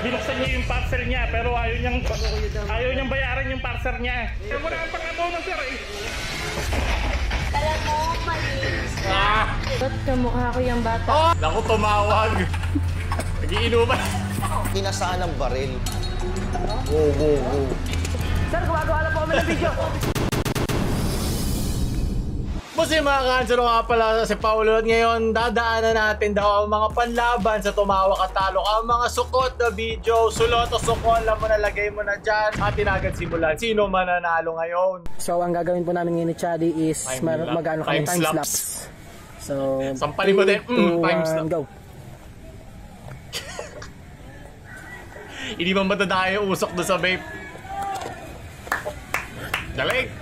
binuksan niya yung parcel niya pero ayaw niyang bayaran yung parcel niya. Kaya mo na ang pang-abono, sir eh. Alam mo, malinis na. Ba't kamukha ko yung bata? Oh! Naku, tumawag. Nag-iinuman. Kinasaan ang baril. Go. Sir, gumagawa na po kami ng video. Busi mga kansero nga pala si Paulo at ngayon dadaanan natin daw ang mga panlaban sa tumawak at talo. Ang mga sukot na video, sulot o sukol, alam mo na, lagay mo na dyan. At agad simulan. Sino mananalo ngayon? So, ang gagawin po namin ngayon ni Chaddy is mag-ano kami, time slaps. So, sampalin mo din. Time slap. Go. Hindi man matadayo usok doon sa vape. Galing!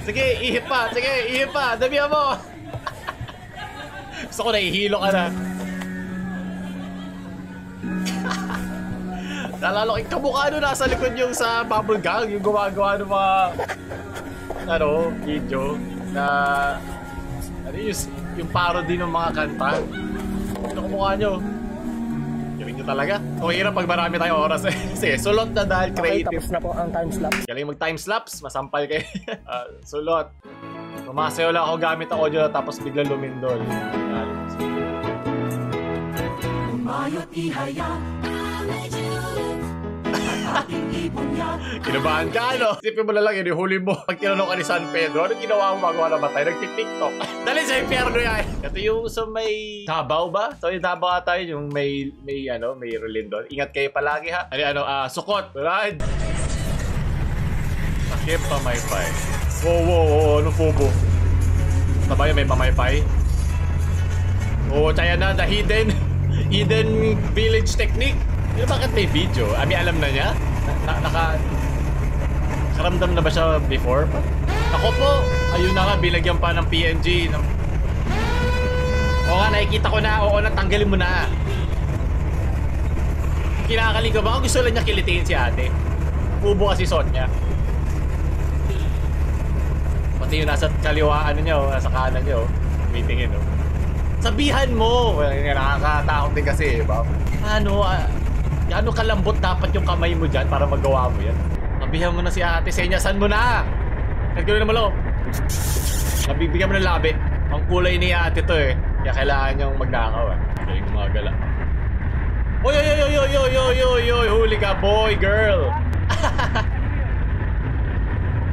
Sige, ihip pa! Sige, ihip pa! Damihan mo! Gusto ko nahihilo ka na. Nalalo ko, kamukha nyo nasa likod yung sa bubble gang, yung gumagawa ng mga video na yung parody ng mga kanta. Ano kamukha nyo? Galing nyo talaga. Kung hirap pag marami tayong oras eh. Sige, sulot na dahil creative. Okay, tapos na po ang time slaps. Galing mag-time slaps, masampal kayo. Sulot. Tumasayo lang ako gamit ang audio tapos bigla lumindol. Umayot ihaya. Kinabahan ka, ano? Isipin mo na lang yun, huli mo. Pag tinanong ka ni San Pedro, ano ginawa mo bago ka namatay? Nag-tiktok. Dali sa impyerno yan. Ito yung sa may Davao ba? So yung Davao tayo, yung may relin doon. Ingat kayo palagi ha. Sukot. Right? Sakip pamaypay. Wow, ano fubo? Taba yun, may pamaypay? Oo, tsaya na, the hidden village technique. Pero bakit may video? Alam na niya? Nakaramdam na ba siya before? Ako po, ayun na nga, bilagyan pa ng PNG. Oo nga, nakikita ko na. Oo, natanggalin mo na. Kinakaling ka ba? Gusto lang niya kilitiin si ate. Ubo kasi Sonya. Pati yung nasa kaliwaan niya, nasa kanan niya, tumitingin. Sabihan mo! Nakakatakot din kasi, ba? Ano kalambot dapat yung kamay mo dyan para magawa mo yan? Sabihan mo na si ate, senyasan mo na! Nagkawin naman ako. Nabibigyan mo ng labi. Ang kulay ni ate to eh. Kaya kailangan niyang magnakaw eh. Kaya yung mga gala. Oy! Huli ka, boy, girl!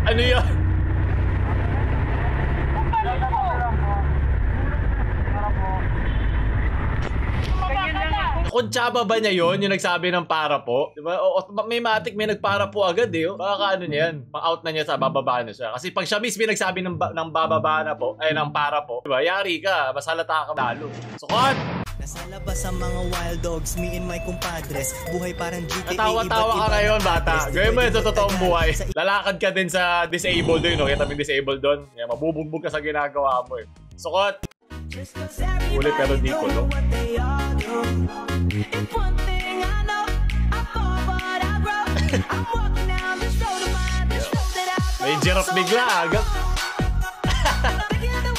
Ano yun? Kuntsaba ba niya yun? Yung nagsabi ng para po? Diba? May matik, may nagpara po agad eh. Baka ano niyan? Pang-out na niya sa bababa na siya. Kasi pag siya mismo nagsabi ng bababa na po, ay ng para po, diba? Yari ka, mas halata ka lalo. Sukot! Nasa labas ang mga wild dogs, me and my compadres. Buhay parang GTA. Natawa-tawa ka ngayon, bata. Gawin mo yun sa totoong buhay. Lalakad ka din sa disabled doon, no? Kita mo yung disabled doon. Mabubugbog ka sa ginagawa mo eh. Sukot! Ulit pero di ko, no? May giraffe bigla, agad.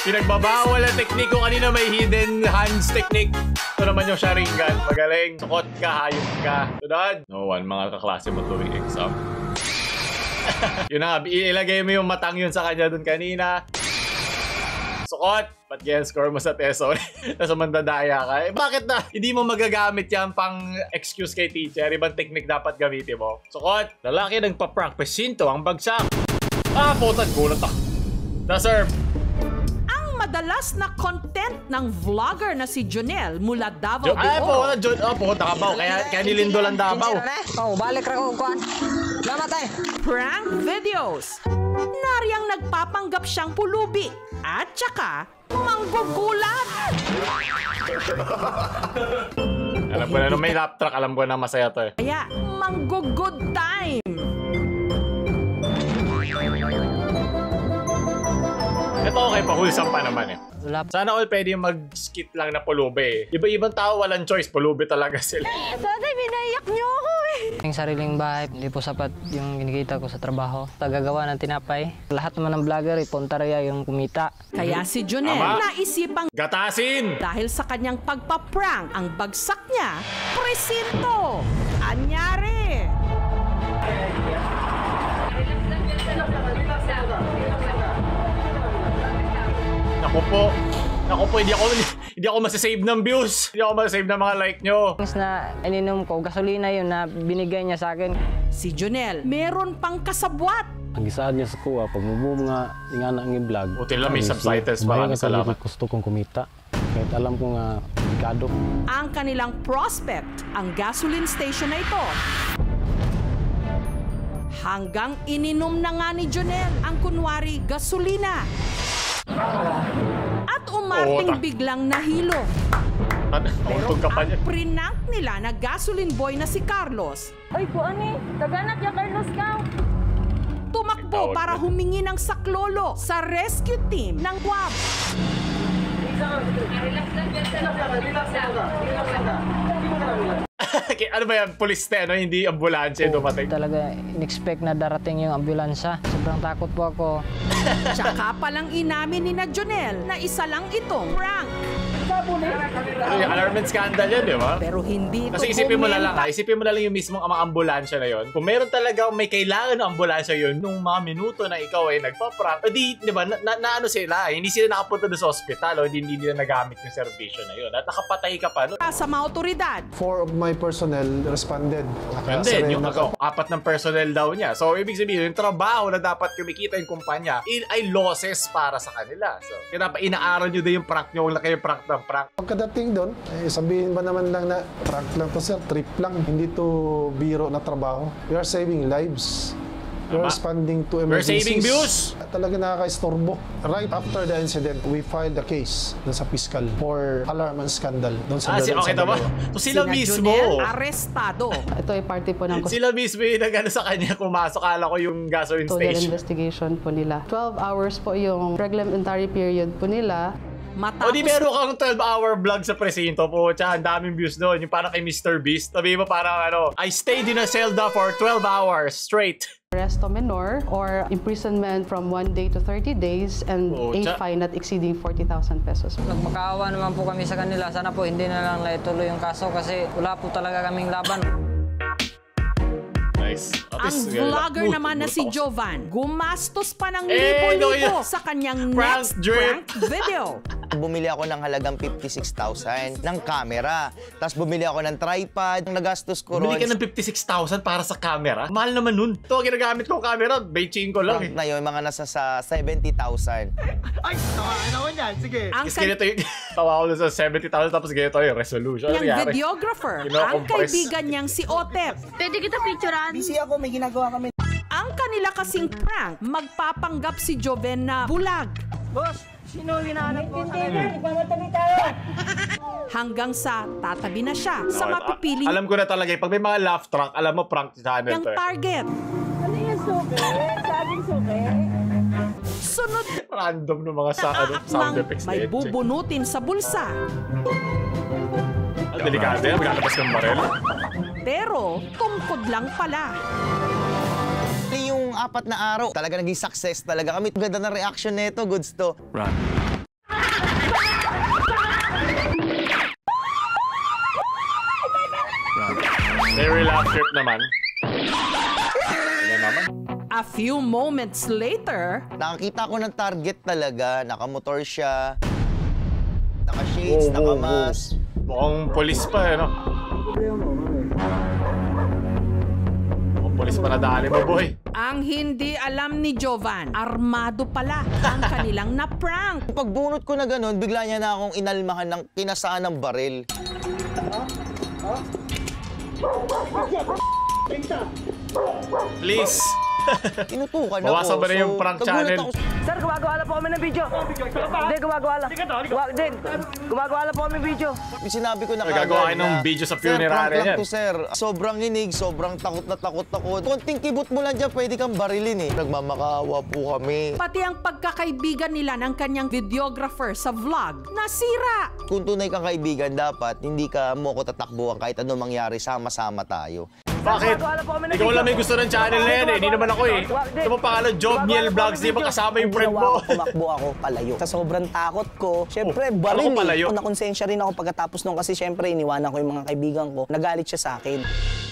Pinagbabawal ang teknik ko kanina, may hidden hands technique. Ito naman yung Sharingan. Magaling. Sukot ka, hayop ka. Tunad. No one, mga kaklase mo tuwing exam. Yun na, ilagay mo yung matang yun sa kanya dun kanina. Sukot! Ba't ganyan score mo sa teso? Tapos mandadaya ka. Bakit na? Hindi mo magagamit yan pang excuse kay teacher. Ibang technique dapat gamitin mo. Sukot! Lalaki nagpa-prank. Pasinto ang bagsak. Putan. Gulat ako. Na-serve. Ang madalas na content ng vlogger na si Jonel mula Davao de Oro. Puta ka ba? Kaya nilindol ang Davao. Balik ra ko kuan. Namatay. Prank videos. Nariyang nagpapanggap siyang pulubi. At saka, manggugulat. Alam ko na, nung may lap track, alam ko na masaya to eh. Kaya, manggugood time. Ito okay pa, wholesome pa naman eh. Sana all pwede mag-skit lang na pulubi eh. Iba-ibang tao walang choice, pulubi talaga sila. Tatay, binaiyak niyo ako eh. Yung sariling bahay, hindi po sapat yung kinikita ko sa trabaho. Tagagawa ng tinapay. Lahat naman ng vlogger, ipontarya yung kumita. Kaya si Jonel naisipang gatasin! dahil sa kanyang pagpaprank ang bagsak niya, presinto. Anyari! Naku po, hindi ako masasave ng views. Hindi ako masasave ng mga like nyo. Mas na ininom ko, gasolina yun na binigay niya sa akin. Si Jonel, meron pang kasabwat. Ang gisaad niya sa kuha, pag mubum nga, nga na ang vlog. Buti lang may subtitles, maraming salamat. Gusto kong kumita. Kahit alam ko nga, delikado. Ang kanilang prospect, ang gasoline station na ito. Hanggang ininom na nga ni Jonel ang kunwari gasolina. At umarting biglang nahilo. Pero ang prinank nila na gasoline boy na si Carlos, Ay, kuani. Taganap ya Carlos ka. tumakbo para humingi ng saklolo sa rescue team ng WAB. Ano ba yan? Police no? Hindi ambulansya dumating. Talaga, in-expect na darating yung ambulansya. Sobrang takot po ako. Tsaka palang inamin ni na Jonel na isa lang itong prank. Yung alarming scandal yan, di ba? Pero hindi ito Kasi isipin mo na lang, bumenta. isipin mo na lang yung mismong mga ambulansya na yon. Kung meron talaga may kailangan ng ambulansya yun, nung mga minuto na ikaw ay nagpa-prank, di ba, na ano sila, hindi sila nakapunta doon sa ospital, o hindi nila nagamit yung servisyo na yun. At nakapatay ka pa. No? Sa mga otoridad. 4 of my personnel responded. And then, yung 4 ng personnel daw niya. So, ibig sabihin, yung trabaho na dapat kumikita yung kumpanya ay losses para sa kanila. So, kaya dapat inaaral nyo din yung prank nyo, kung laki yung prank ng prank. Pagkadating doon, sabihin ba naman lang na prank lang to sir, trip lang, hindi to biro na trabaho. We are saving lives. We are responding to We're emergencies. saving views! Talaga nakaka-istorbo. Right after the incident, we filed a case dun sa fiscal for alarm and scandal. Dun sa Okay sa tama. dalawa. So, sila Sina mismo. Jonel, arestado. Ito ay parte po ng Sila mismo yung nagano sa kanya, pumasok, kala ko yung gasoline custodial station. investigation po nila. 12 hours po yung reglementary period po nila. O di meron kang 12-hour vlog sa presinto po. Tsaka ang daming views doon. Yung parang kay Mr. Beast. Sabi mo parang I stayed in a celda for 12 hours straight. Arresto menor or imprisonment from 1 day to 30 days and a fine not exceeding 40,000 pesos. Nagmakaawa naman po kami sa kanila. Sana po hindi na lang naituloy yung kaso kasi wala po talaga kaming laban. Nice. Ang vlogger naman na si Jovan, gumastos pa ng libo-libo sa kanyang next prank video. Bumili ako ng halagang 56,000 ng camera. Tapos bumili ako ng tripod. Nagastos ko ron. Bumili ka ng 56,000 para sa camera? Mahal naman nun. Ito, ginagamit ko camera. 25 ko lang. Na yun, mga nasa sa 70,000. Ay, tawain ako yan. Sige. Ang Kasi ganito yung tawa ko sa 70,000 tapos ganito yung resolution. Ano kanyang nangyari? videographer, ang Kino-compress. kaibigan niyang si Otep. Pwede kita picturean? Busy ako, may ginagawa kami. Ang kanila kasing prank, magpapanggap si Joven na bulag. Boss, sino hinahanap ko? Hanggang sa tatabi na siya sa mapipili Alam ko na talaga, pag may mga laugh track, alam mo prank channel niyang to. target. Ano yung suke? Sabing suke? Sunod Random ng mga na sound aakmang effects. may bubunutin sa bulsa. Ang delikado yan, maglalabas ng barel. Pero tungkod lang pala. Yung 4 na araw, talaga naging success talaga kami. Ganda ng reaction nito, goods to. Run. Very laugh trip naman. Ano naman? A few moments later, Nakakita ko ng target talaga. Nakamotor siya. Naka-shades, naka-mask. Mukhang polis pa no? Mukhang polis pa na dali mo, boy. ang hindi alam ni Jovan, armado pala ang kanilang na-prank. Pagbunot ko na ganun, bigla niya na akong inalmahan ng kinasaan ng baril. Please. Tinutukan ako. Bawasan ba na yung prank nagulat channel? ako. Sir, gumagawa lang po kami ng video. Hindi, gumagawa lang. Gumagawa lang po kami ng video. Sinabi ko na Nagagawa kayo ng video sa funerary prank lang yan. to, sir. Sobrang inig, sobrang takot na takot ako. Konting kibot mo lang dyan, pwede kang barilin eh. Nagmamakawa po kami. Pati ang pagkakaibigan nila ng kanyang videographer sa vlog, nasira. Kung tunay kang kaibigan, dapat hindi ka mo ko tatakbuhan kahit ano mangyari, sama-sama tayo. Bakit? Ikaw lang may gusto ng channel na yan eh. Hindi naman ako eh. Ito mo pangalan, Jobniel Vlogs. Di ba kasama yung friend mo? Tumakbo ako palayo. Sa sobrang takot ko, syempre baril eh. Nakonsensya rin ako pagkatapos nung kasi syempre iniwanan ko yung mga kaibigan ko. Nagalit siya sa akin.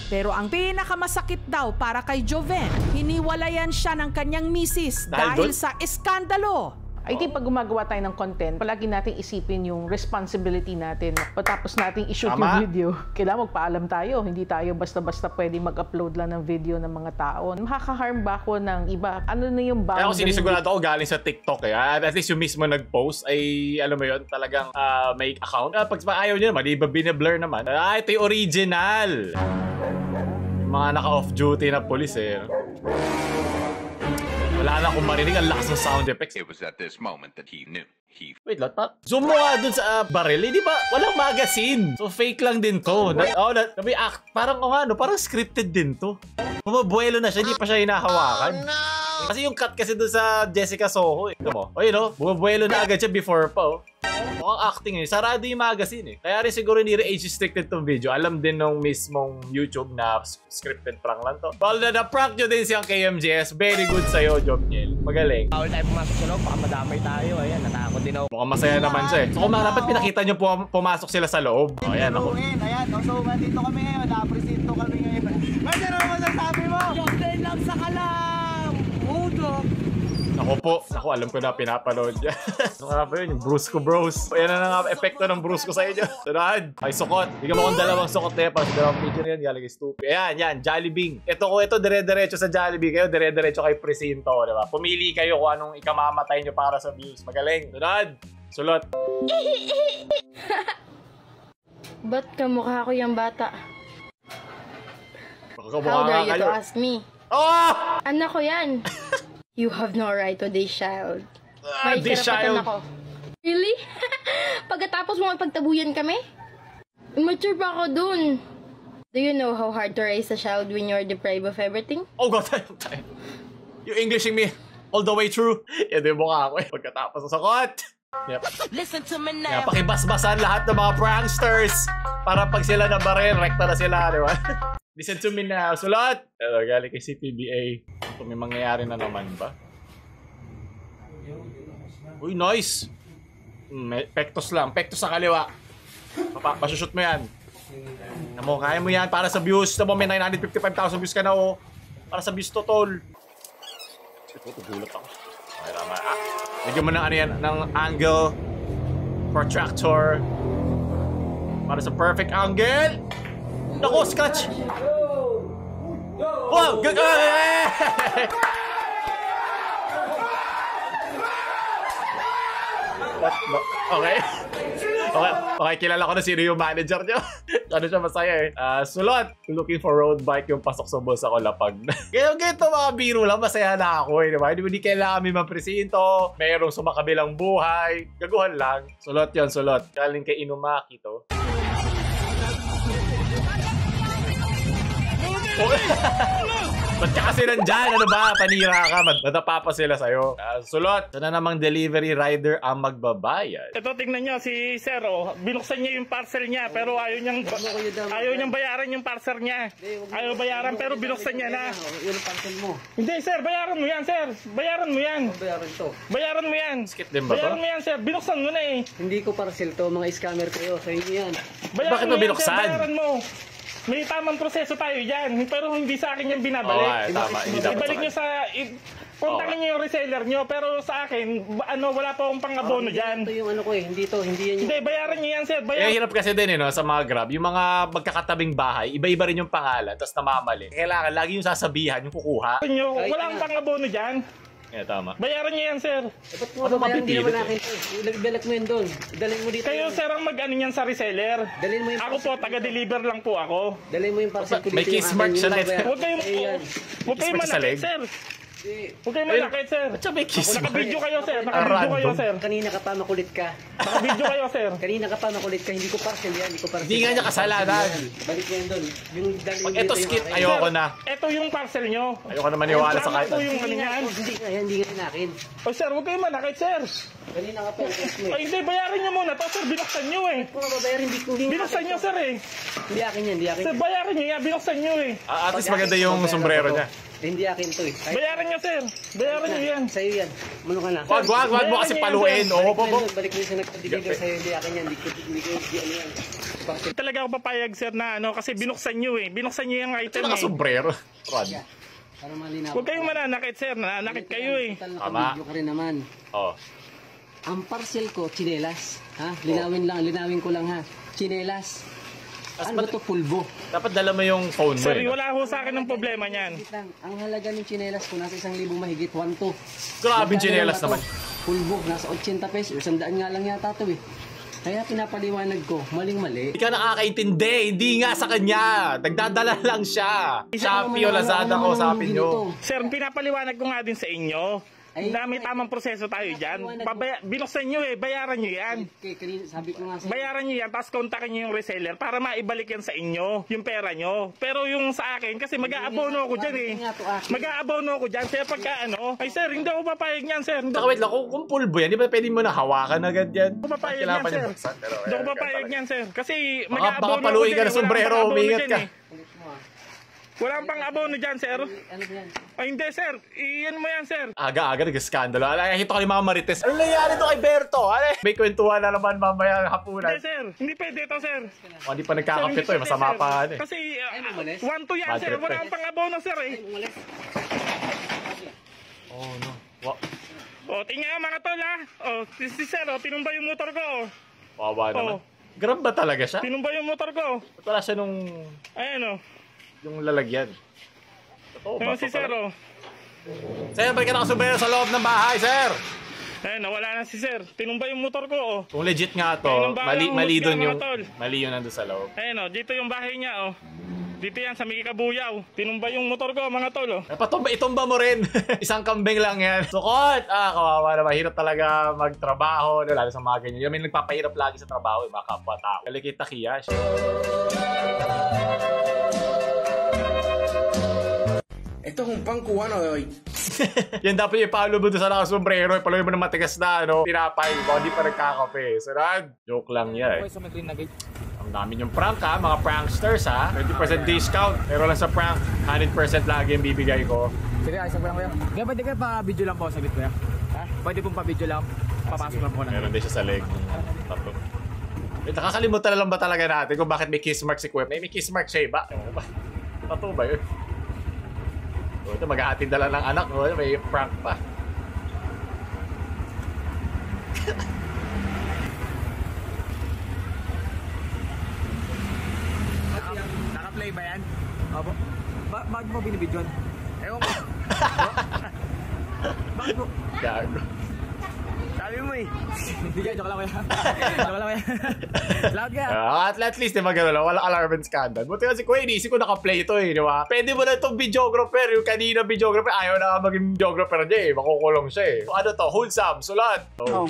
Pero ang pinakamasakit daw para kay Joven, hiniwalayan siya ng kanyang misis dahil sa iskandalo. I think pag gumagawa tayo ng content, palagi natin isipin yung responsibility natin. Patapos natin i-shoot yung video, kailangan magpaalam tayo. Hindi tayo basta-basta pwede mag-upload lang ng video ng mga tao. Makaka-harm ba ako ng iba? Ano na yung boundary? Kaya ako sinisigurado ako galing sa TikTok eh. At least yung mismo nag-post ay, alam mo yun, talagang may account. Pag ayaw nyo naman, di ba bine-blur naman? Ito yung original. Yung mga naka-off duty na police eh. Wala na akong marinig, ang lakas ng sound effects. It was at this moment that he knew. Wait, lahat. Zoom mo nga dun sa baril. Di ba? Walang magazine. So fake lang din to. Parang parang scripted din to. Bumabuelo na siya, hindi pa siya hinahawakan. Oh, no! Kasi yung cut kasi dun sa Jessica Soho eh. Ito mo. O yun o, bumabuelo na agad siya before pa oh. Mukhang acting eh. Sarado yung magazine eh. Kaya rin siguro hindi age restricted tong video. Alam din nung mismong YouTube na scripted prank lang to. Well, na-prank nyo din siyang KMJS. Very good sa'yo, Jobniel. Magaling. Bawal tayo pumasok sa loob, baka madamay tayo. Ayan, natakot din ako. Mukhang masaya naman siya eh. So kung dapat pinakita nyo pumasok sila sa loob. O, ayan ako. Ayan, so dito kami ngayon. Na-presinto kami ngayon. Ano naman masasabi mo? Jobniel lang sa kalam! Udok! Ako po. Ako, alam ko na pinapanood niya. Ano nga ba yun? Yung Brusco Bros. Ayan na nga epekto ng Brusco sa inyo. Sunod. Ay, sukot. Bigyan mo akong dalawang sukot na yan. Para sa dalawang picture yan. Galing stupid. Ayan, yan. Jollibee. Ito ko ito. Dire-diretso sa Jollibee. Kayo, dire-diretso kay Presinto. Diba? Pumili kayo kung anong ikamamatay nyo para sa views. Magaling. Sunod. Sulot. Ba't kamukha ko yung bata? How dare you to ask me? Oh! Anak ko yan. You have no right to this child. May this karapatan child. ako. Really? Pagkatapos mo magpagtabuyan kami? Immature pa ako dun. Do you know how hard to raise a child when you're deprived of everything? Oh God, time. You Englishing me all the way through. Yan din mukha ako eh. Pagkatapos sa sakot. Yep. Listen to me now. Pakibasbasan lahat ng mga pranksters. Para pag sila na baril, rekta na sila, di ba? Listen to me now. Sulat! Galing kay CPBA. Kung may mangyayari na naman ba? Uy, nice! Pektos lang. Pektos sa kaliwa. Masushoot mo yan. Kaya mo yan para sa views. Tamo, may 955,000 views ka na oh. Para sa views to, tol. Ito, gulat ako. Okay, tama. Bigyan mo ng ano yan, ng angle. Protractor. Para sa perfect angle. Naku, scratch! Wow! Good! Okay. Okay, kilala ko na sino yung manager nyo. Ano siya masaya eh. Sulot! Looking for road bike yung pasok sa bulsa ko lapag. Kaya ganito mga biro lang, masaya na ako eh. Diba? Hindi kailangan kami mapresinto. Mayroong sumakabilang buhay. Gaguhan lang. Sulot yun, sulot. Galing kay Inumaki to. Ba't ka kasi nandyan? Ano ba? Panira ka. Madapa pa sila sa'yo. Sulot. Sana namang delivery rider ang magbabayad. Ito, tingnan nyo. Si Sir, oh, binuksan niya yung parcel niya. Pero ayaw niyang bayaran yung parcel niya. Ayaw bayaran pero binuksan niya na. Yung parcel mo. Hindi, Sir. Bayaran mo yan, Sir. Bayaran mo yan. Bayaran to. Bayaran mo yan. Skip din ba to? Bayaran mo yan, Sir. Binuksan mo na eh. Hindi ko parcel to. Mga scammer kayo. Sa inyo yan. Bakit mo binuksan? Bayaran mo. May tamang proseso tayo dyan, pero hindi sa akin yung binabalik. Tama. Ibalik nyo sa... Kontakin nyo yung reseller nyo, pero sa akin, wala pa akong pang-abono dyan. Ito yung ano ko eh, hindi yan yung... Hindi, bayaran nyo yan, Sir. Hirap kasi din no, sa mga Grab, yung mga magkakatabing bahay, iba-iba rin yung pangalan, tapos namamali. Kailangan lagi yung sasabihan, yung kukuha. Wala akong pang-abono dyan. Tama. Bayaran niyo yan, Sir. Ba't mo bayaran? Hindi naman akin to. Ilalagbalak mo yun doon. Dalhin mo dito. Kayo, Sir, ang mag-ano niyan sa reseller. Dalhin mo yung ako po, taga-deliver lang po ako. Dalhin mo yung parcel ko dito. May kiss mark siya na ito. Huwag kayong malapit, Sir. Huwag kayo manakit, sir. Naka-video kayo, sir. Naka-video kayo, sir. Kanina ka pa makulit ka. Naka-video kayo, sir. Kanina ka pa makulit ka. Hindi ko parcel yan. Hindi nga niya kasalanan. Balik yan doon. Pag ito skit, ayoko na. Ito yung parcel nyo. Ayoko na maniwala sa kahit. Ito yung ano yan. Hindi nga yan. Hindi nga yan akin. O sir, huwag kayo manakit, sir. Kanina ka pa. Ay, hindi. Bayarin nyo muna to, sir. Binuksan nyo eh. Kung mababayarin, hindi Binuksan nyo, sir eh. Hindi akin yan. Hindi akin. Sir, bayarin nyo yan. Binuksan nyo eh. At least maganda yung sombrero niya. Hindi akin to eh. Bayaran nyo, sir. Bayaran nyo yan. Sa'yo yan. Mano ka na. Wag mo kasi paluin. Oo, Balik mo sa nagpa-deliver sa'yo. Hindi akin yan. Hindi ko ano yan. Talaga ako papayag, sir, na ano, kasi binuksan nyo eh. Binuksan nyo yung item eh. Sombrero. Para malinaw. Huwag kayong mananakit, sir. Nananakit kayo eh. Tama. Video ka rin naman. Oo. Ang parcel ko, tsinelas. Ha? Linawin ko lang ha. Tsinelas. Ano ba ito? Pulbo. Dapat dala mo yung phone mo. Sir, wala ho sa akin ng problema niyan. Ang halaga ng tsinelas ko, nasa 1,000 mahigit, 1,200. Grabe yung tsinelas naman. Pulbo, nasa 80 pesos. 100 nga lang yata ito eh. Kaya pinapaliwanag ko, maling-mali. Hindi ka nakakaintindi. Hindi nga sa kanya. Nagdadala lang siya. Shopee o Lazada ko, sabi nyo. Sir, pinapaliwanag ko nga din sa inyo. Dami tamang proseso tayo dyan. Binuksan nyo eh, bayaran nyo yan. Sabi ko nga sa'yo. Bayaran nyo yan, tapos kontakin nyo yung reseller para maibalik yan sa inyo, yung pera nyo. Pero yung sa akin, kasi mag-aabono ako dyan eh. Mag-aabono ako dyan. Kaya pagka ano, ay sir, hindi ako papayag niyan, sir. Saka wait lang, kung pulbo yan, di ba pwede mo na hawakan agad yan? Hindi ako papayag niyan, sir. Hindi ako papayag niyan, sir. Kasi mag-aabono baka paluin ka na sombrero, umingat ka. Walang pang abono dyan, sir. Ay, hindi, sir. Iyan mo yan, sir. Aga-aga, nag-skandalo. Nakikita ko yung mga marites. Ano nangyari to kay Berto? May kwentuhan na naman mamaya hapunan. Hindi, sir. Hindi pwede ito, sir. Hindi pa nagkakapit to eh. Masama pa eh. Kasi 1-2 yan, sir. Walang pang abono, sir eh. Oh, no. O, tingnan mga tol, ha. O, si sir, tinumba yung motor ko, o. Wawa naman. Grab ba talaga siya? Tinumba yung motor ko. Ba't wala siya nung... Ayan, o. Yung lalagyan. Totoo ba? Si sir, o. Sir, balik ka nakasumbrero sa loob ng bahay, sir! Eh, nawala na si sir. Tinumba yung motor ko, oh. Kung legit nga to, mali doon yung... Mali yun nandun sa loob. Ayun, oh. Dito yung bahay niya, oh. Dito yan, sa Miki Kabuyaw. Tinumba yung motor ko, mga tol, oh. Itumba mo rin. Isang kambing lang yan. Sukot! Kawawa naman. Hirap talaga magtrabaho. Lalo sa mga ganyan. Yung may nagpapahirap lagi sa trabaho, mga kapwa-tao. Kalikita kiyash. Ito kung pangkuhan o yan dapat yung ipalo mo doon sa nakasombrero. Ipalo mo ng matigas na tinapay. Baka hindi pa nagkakape. Sarad. Joke lang yan. Ang dami yung prank ha. Mga pranksters ha. 20% discount. Pero lang sa prank, 100% lagi yung bibigay ko. Sige, ayos lang kuya. Kaya pwede ka pa-video lang po saglit kuya? Ha? Pwede pong pa-video lang. Papasok lang po na. Meron din siya sa leg. Tato. Nakakalimutan na lang ba talaga natin kung bakit may kiss mark si Kuya? May kiss mark siya ba? Tato ba yun? Ito, mag-aatid na lang ng anak, no? May prank pa. Naka-play ba yan? Opo. Bakit mo binibidyon? Ewan ko. Bakit mo? Gago. Sabi mo eh. Hindi ka, joke lang kuya. Joke lang kuya. Loud ka. At least, di ba gano'n lang? Walang alarm and scandal. Buti nga si Kuya, iniisip ko naka-play ito eh, di ba? Pwede mo na itong videographer. Yung kanina videographer, ayaw na maging videographer niya eh. Makukulong siya eh. Ano to? Wholesome, sulat. Oh.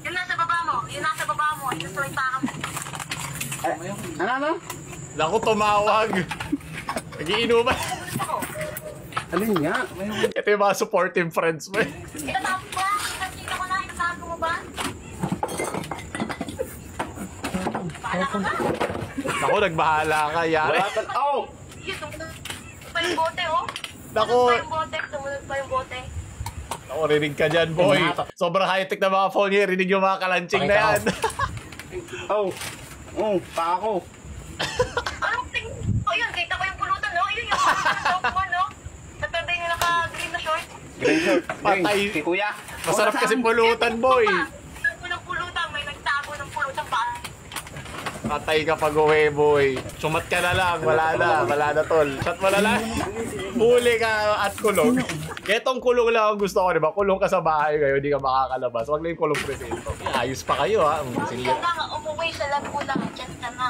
Yung nasa baba mo. Yung nasa baba mo. Yung sa itakam. Ano? Naku, tumawag. Nag-iinuman. Alin nga? Ito yung mga supportive friends mo eh. Itatapos ba? Nakita ko na. Itatapos mo ba? Bahala ka ba? Naku, nagbahala ka. Yari. Oh! Yun, tumunod pa yung bote, oh. Naku. Tumunod pa yung bote. Naku, rinig ka dyan, boy. Sobrang high-tech na mga phone niya. Rinig yung mga kalanching na yan. Pa ako. Anong ting... Oh, yun. Kita ko yung pulutan, no? Yun yung top mo, no? Natabi yung naka-green na short. Green short. Patay. Si kuya. Masarap kasi pulutan, boy. Nagtago ng pulutan. May nagtago ng pulutan pa. Patay ka pag uwi, boy. Sumat ka na lang. Wala na, tol. Shot mo na lang. Huli ka at kulong. Ketong kulong lang ang gusto ko, di ba? Kulong ka sa bahay kayo, hindi ka makakalabas. Huwag lang yung kulong presinto. Ayos pa kayo, ha? Sige. Diyan ka nga, umuwi sa Laguna. Diyan ka na.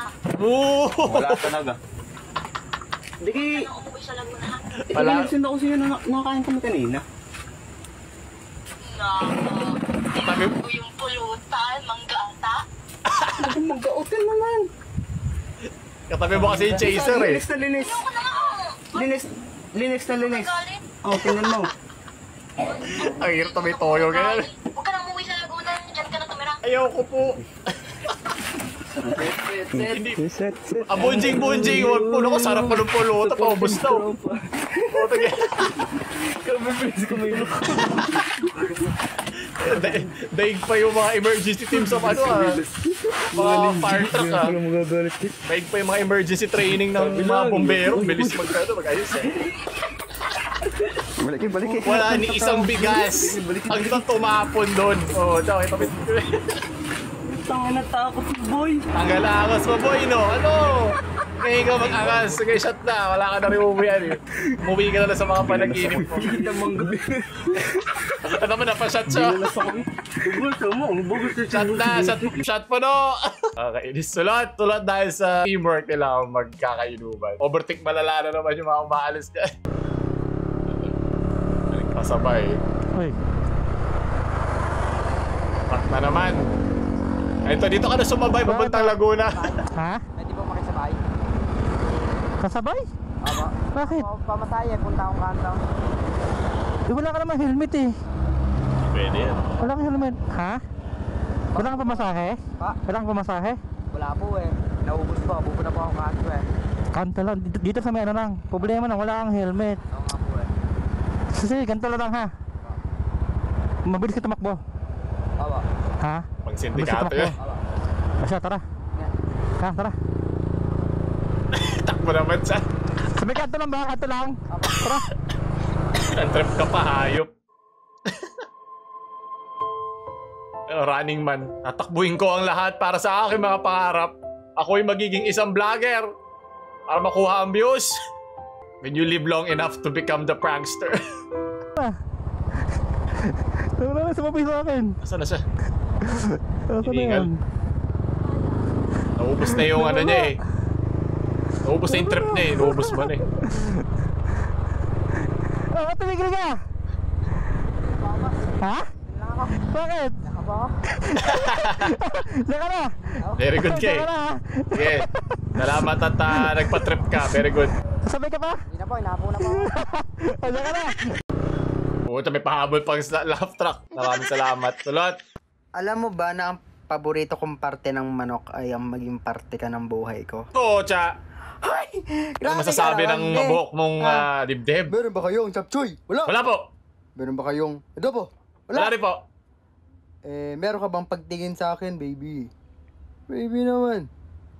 Wala talaga. Hindi. Umuwi sa Laguna. Wala. Nagsunod ako sa'yo na nakakain kami kanina. Katabi ko yung pulutan, manggata. Manggautan naman. Katabi mo kasi yung chaser eh. Linis na linis. Linis na linis. Oh, tingnan mo. Ang hirap na may toyo ganyan. Huwag ka nang umuwi sa Laguna, dyan ka na tumira. Ayaw ko po. Bunjing. Huwag po naku, sarap pa ng pulutan. Paubos na. Kamibilis ko may look. Daig pa yung mga emergency team sa ano mga fire truck Daig pa yung mga emergency training ng mga bombero. Bilis mag-ayos eh. Balik. Wala ni isang bigas. Ang tumapon doon. Tsaka ito. Tangin na takot boy. Tanggal angas mo boy no. Ano? Ngayon ka mag-angas. Sige, shot na. Wala ka na rin umuwihan eh. Umuwi ka na sa mga panaginip mo. Ano naman napashot siya. Shot po no. Kakainis. Tulad dahil sa teamwork nila magkakainuman. Overtake malala na naman yung mga umaalis dyan. Kasabay. Pak na naman. Ito, dito ka na sumabay, papuntang Laguna. Ha? Pwede po makisabay? Kasabay? Aba. Bakit? Pamasaya, punta akong kanto. Wala ka naman helmet eh. Pwede yan. Wala kang helmet. Ha? Wala kang pamasahe? Wala kang pamasahe? Wala po eh. Naubos po, pupunta po akong kanto eh. Kanto lang. Dito sa may ano lang. Problema lang, wala kang helmet. Oo nga po eh. Sige, ganito lang ha. Mabilis ka tumakbo. Aba. Ha? Pang sindikato yun. Asya, tara. Ha, tara. Takbo naman siya. Sabi kanto lang ba? Kanto lang. Tara. Ang trip ka pa, hayop. Running man. Tatakbuhin ko ang lahat para sa aking mga pangarap. Ako'y magiging isang vlogger. Para makuha ang views. When you live long enough to become the prankster. Wala na, sumapay sa akin. Asa na siya? Asa na yan? Naubos na yung ano niya eh. Naubos na yung trip niya eh. Naubos ba na eh. Tumigil ka! Ha? Bakit? Naka na! Very good kay. Sige. Salamat at nagpa-trip ka. Very good. Sabay ka pa? Hindi na po, inapo na po. Naka na! Puta, may pahabol pang laugh track. Maraming salamat. Sulot! Alam mo ba na ang paborito kong parte ng manok ay ang maging parte ka ng buhay ko? Oo, Cha! Ano masasabi ng buhok mong dibdib? Meron ba kayong chapchoy? Wala! Wala po! Meron ba kayong adobo? Wala rin po! Meron ka bang pagtingin sa akin, baby? Baby naman.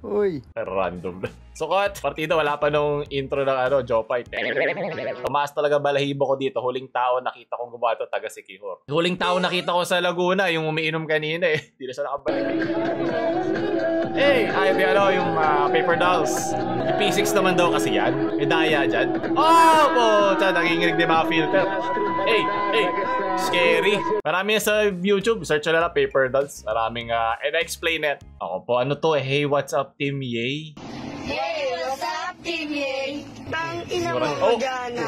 Uy. Random. Sukot! Partida, wala pa nung intro ng Jopay. Tumaas talaga balahibo ko dito. Huling tao nakita kong gumawa ito, taga Siquijor. Huling tao nakita ko sa Laguna, yung umiinom kanina eh. Hindi na siya nakabalik. Hey! Yung paper dolls. Yung P6 naman daw kasi yan. May daya dyan. Oh! Po! Nanginginig din mga filter. Hey! Scary. Marami sa YouTube. Search na lang paper dolls. Maraming and explain it. Ako po, ano to eh? Hey, what's up, Team Yay? Hey, what's up, Team Yay? Tang ina mo, Jana.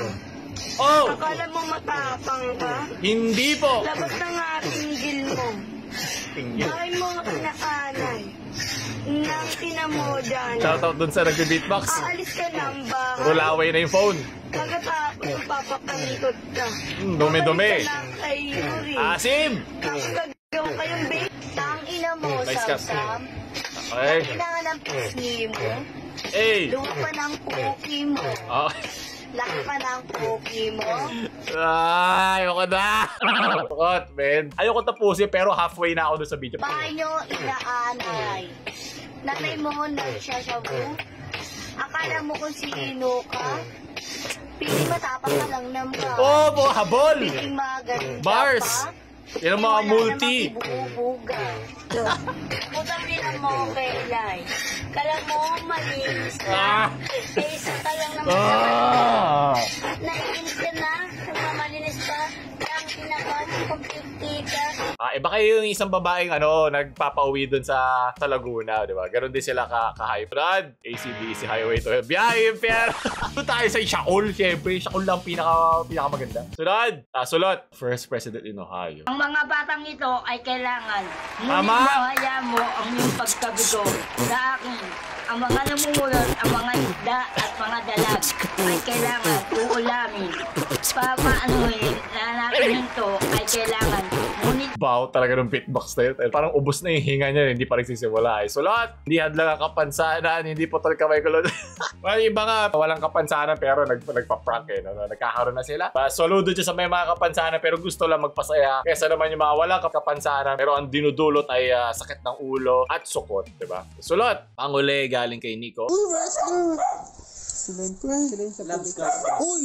Akala mo matapang ka? Hindi po. Labas na nga tinggil mo. Tinggil? Bakit mo nakanay? Nang ina mo, Jana. Shoutout dun sa nag-beatbox. Aalis ka ng bahay. Rulaway na yung phone. Pagkatapos papakantot ka. Dumi-dumi. Kay Yuri. Asim! Gagawa kayong bait. Tang ina mo, Nice cut. Sam. Okay. Kailangan ng pisngi mo. Hey! Luha pa ng cookie mo. Laki pa ng cookie mo. Ayoko na! Tukot, man. Ayoko tapusin pero halfway na ako dun sa video. Paano inaanay? Nanay mo nagsasabu? Akala mo kung sino ka? Piling matapang ka lang naman. Po, habol! Piling maganda Bars! Yan ang mga multi. Putang ina mo, Kelay. Kala mo, malinis ka. Isa ka lang naman naman. Naiinis ka na. Nagmamalinis ka. Ang kinakain kong 50 ka. Baka yung isang babaeng nagpapauwi dun sa Laguna, di ba? Ganon din sila ka-hype. Brad, ACDC Highway to Hell. Biyahe, pero doon tayo sa Shaul, syempre. Shaul lang pinakamaganda. Sunod, sulot. First president in Ohio. Ang mga batang ito ay kailangan. Tama! Ngunit mo ang iyong pagkabigo sa akin. Ang mga namumulot, ang mga isda at mga dalag ay kailangan uulamin. Papaanuhin na natin ito ay kailangan. Ngunit Wow, talaga ng beatbox na yun. Parang ubos na yung hinga niya, hindi pa rin sisimula. Sulot! Hindi hadlang ang kapansanan, hindi putol kamay kulot. Well, iba nga, walang kapansanan pero nagpa-prank eh. Nagkakaroon na sila. Saludo dyan sa may mga kapansanan pero gusto lang magpasaya. Kesa naman yung mga walang kapansanan pero ang dinudulot ay sakit ng ulo at sukot, diba? Sulot! Panguli galing kay Nico. 喂，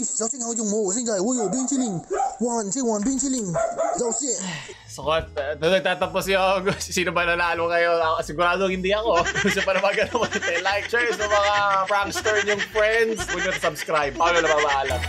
小心好用我，现在我有冰淇淋，玩冰淇淋，老谢。 Sukot, nagtatapos yung sino ba nanalo kayo? Sigurado hindi ako. Gusto pa naman gano'n like, share sa mga prankster yung friends. Huwag nyo subscribe. Paano na mamaalam.